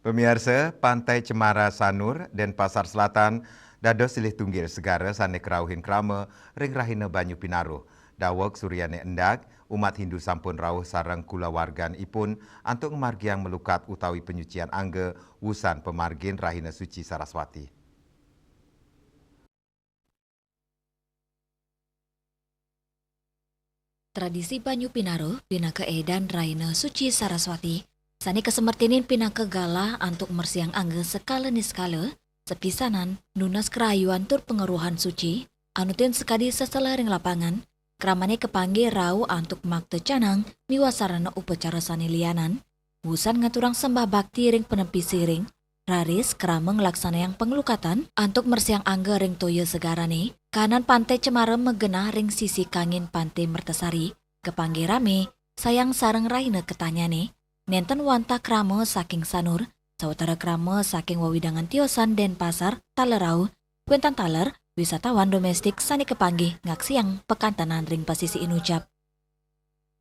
Pemirsa, Pantai Cemara Sanur dan Pasar Selatan dados silih tunggil segara sane kerauhin krama ring rahina Banyu Pinaruh. Dawek suryane endak, umat Hindu sampun rawuh sareng kulawargan ipun antuk margiang melukat utawi penyucian angge wusan pemargin rahina suci Saraswati. Tradisi Banyu Pinaruh pinaka edan Raina Suci Saraswati. Sani kesemertinin pinaka gala antuk mersiang angge skala ni skala, sepisanan nunas kerayuan tur pengeruhan suci, anutin sekadi seselah ring lapangan, kramane kepanggih rau antuk makte canang miwasarana upacara sani lianan, wusan ngaturang sembah bakti ring penepi siring, raris kerama ngelaksana yang pengelukatan antuk mersiang angge ring toya segarane, kanan pantai Cemara megena ring sisi kangin pantai Mertasari, kepanggih rame, sayang sareng raina ketanyane, nenten wanta krama saking Sanur, sawetara krama saking wawidangan tiosan Denpasar, Talerau, kuentan taler, wisatawan domestik sani kepanggih ngaksiang pekantanan ring pasisi inucap.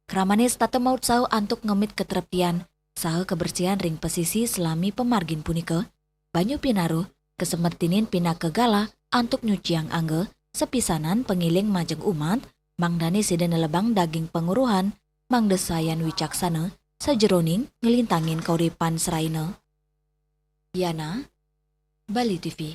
Kramanis tata maut sau antuk ngemit ketrepian, saha kebersihan ring pesisi selami pemargin punika, Banyu Pinaruh, kesemertinin pinaka gala antuk nyuciang angge, sepisanan pengiling majeng umat, mangdani sidene lebang daging penguruhan, mangdesayan wicaksana, sajeroning ngelintangin kauripan seraina. Yana, Bali TV.